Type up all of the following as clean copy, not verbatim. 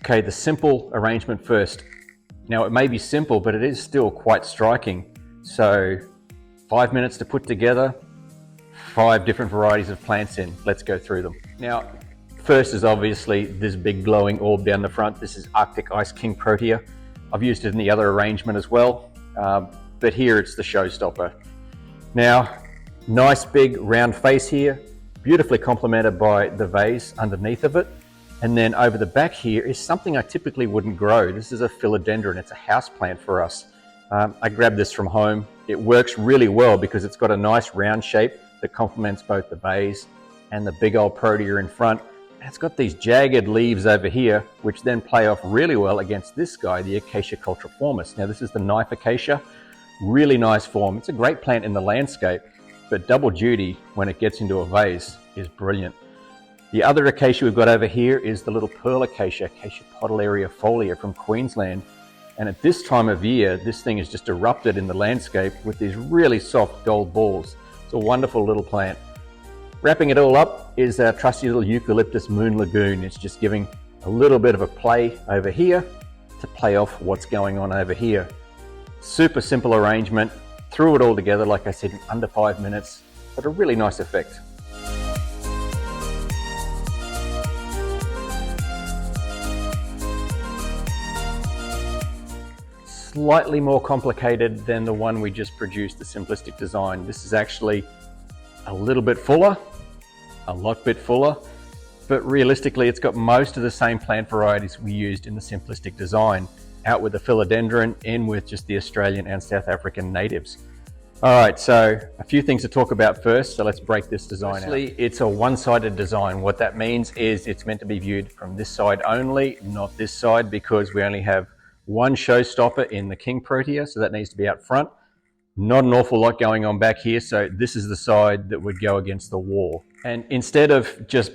Okay, the simple arrangement first. Now it may be simple, but it is still quite striking. So 5 minutes to put together 5 different varieties of plants in. Let's go through them. Now, first is obviously this big glowing orb down the front. This is Arctic Ice King Protea. I've used it in the other arrangement as well, but here it's the showstopper. Now, nice big round face here, beautifully complemented by the vase underneath of it. And then over the back here is something I typically wouldn't grow. This is a philodendron. It's a house plant for us. I grabbed this from home. It works really well because it's got a nice round shape that complements both the vase and the big old Protea in front. And it's got these jagged leaves over here, which then play off really well against this guy, the Acacia cultriformis. Now this is the knife acacia, really nice form. It's a great plant in the landscape, but double duty when it gets into a vase is brilliant. The other acacia we've got over here is the little pearl acacia, Acacia podyliaria from Queensland. And at this time of year, this thing has just erupted in the landscape with these really soft gold balls. It's a wonderful little plant. Wrapping it all up is our trusty little eucalyptus moon lagoon. It's just giving a little bit of a play over here to play off what's going on over here. Super simple arrangement. Threw it all together, like I said, in under 5 minutes, but a really nice effect. Slightly more complicated than the one we just produced, the simplistic design. This is actually a little bit fuller, a lot bit fuller, but realistically it's got most of the same plant varieties we used in the simplistic design, out with the philodendron, in with just the Australian and South African natives. All right, so a few things to talk about first, so let's break this design out. It's a one-sided design. What that means is it's meant to be viewed from this side only, not this side, because we only have one showstopper in the King Protea, so that needs to be out front. Not an awful lot going on back here, so this is the side that would go against the wall. And instead of just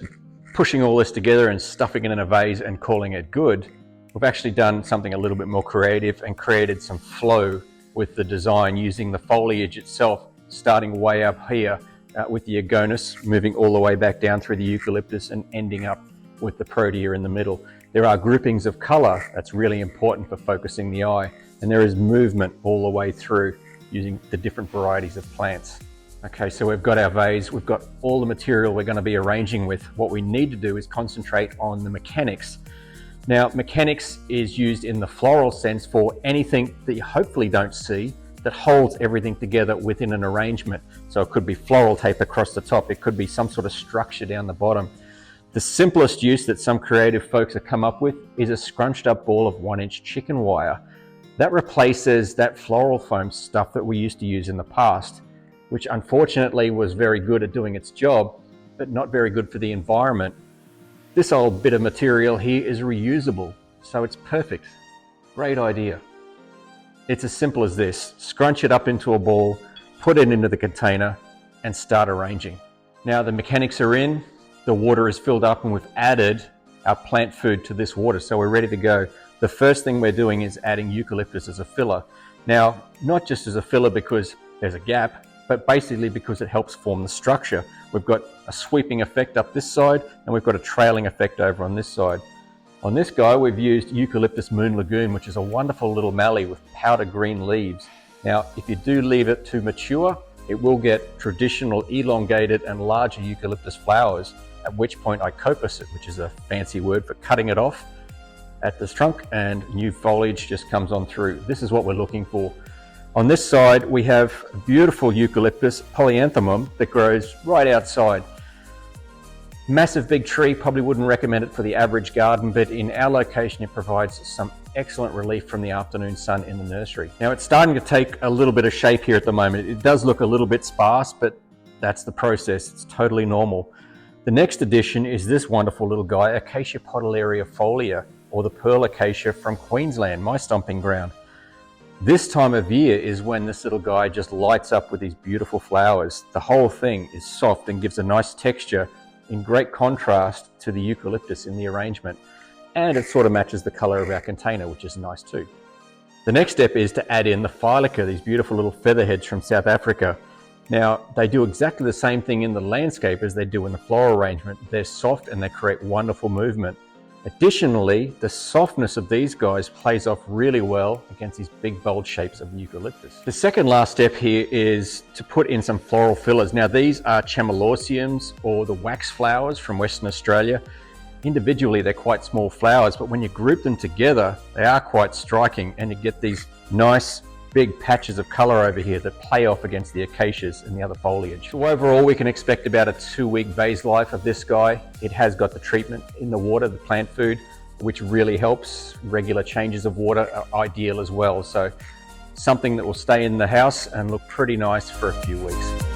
pushing all this together and stuffing it in a vase and calling it good, we've actually done something a little bit more creative and created some flow with the design, using the foliage itself starting way up here with the agonis, moving all the way back down through the eucalyptus and ending up with the Protea in the middle. There are groupings of color that's really important for focusing the eye, and there is movement all the way through using the different varieties of plants. Okay, so we've got our vase, we've got all the material we're going to be arranging with. What we need to do is concentrate on the mechanics. Now, mechanics is used in the floral sense for anything that you hopefully don't see that holds everything together within an arrangement. So it could be floral tape across the top, it could be some sort of structure down the bottom. The simplest use that some creative folks have come up with is a scrunched up ball of 1-inch chicken wire. That replaces that floral foam stuff that we used to use in the past, which unfortunately was very good at doing its job, but not very good for the environment. This old bit of material here is reusable, so it's perfect. Great idea. It's as simple as this. Scrunch it up into a ball, put it into the container, and start arranging. Now the mechanics are in. The water is filled up and we've added our plant food to this water, so we're ready to go. The first thing we're doing is adding eucalyptus as a filler. Now, not just as a filler because there's a gap, but basically because it helps form the structure. We've got a sweeping effect up this side and we've got a trailing effect over on this side. On this guy, we've used Eucalyptus Moon Lagoon, which is a wonderful little mallee with powder green leaves. Now, if you do leave it to mature, it will get traditional elongated and larger eucalyptus flowers, at which point I coppice it, which is a fancy word for cutting it off at this trunk, and new foliage just comes on through. This is what we're looking for. On this side, we have a beautiful eucalyptus, polyanthemum, that grows right outside. Massive big tree, probably wouldn't recommend it for the average garden, but in our location, it provides some excellent relief from the afternoon sun in the nursery. Now it's starting to take a little bit of shape here at the moment. It does look a little bit sparse, but that's the process. It's totally normal. The next addition is this wonderful little guy, Acacia podyliaria, or the pearl acacia from Queensland, my stomping ground. This time of year is when this little guy just lights up with these beautiful flowers. The whole thing is soft and gives a nice texture in great contrast to the eucalyptus in the arrangement. And it sort of matches the color of our container, which is nice too. The next step is to add in the Phylica, these beautiful little featherheads from South Africa. Now, they do exactly the same thing in the landscape as they do in the floral arrangement. They're soft and they create wonderful movement. Additionally, the softness of these guys plays off really well against these big bold shapes of eucalyptus. The second last step here is to put in some floral fillers. Now these are Chamallorsiums, or the wax flowers from Western Australia. Individually they're quite small flowers, but when you group them together they are quite striking, and you get these nice big patches of color over here that play off against the acacias and the other foliage. So overall we can expect about a 2-week vase life of this guy. It has got the treatment in the water, the plant food, which really helps. Regular changes of water are ideal as well. So something that will stay in the house and look pretty nice for a few weeks.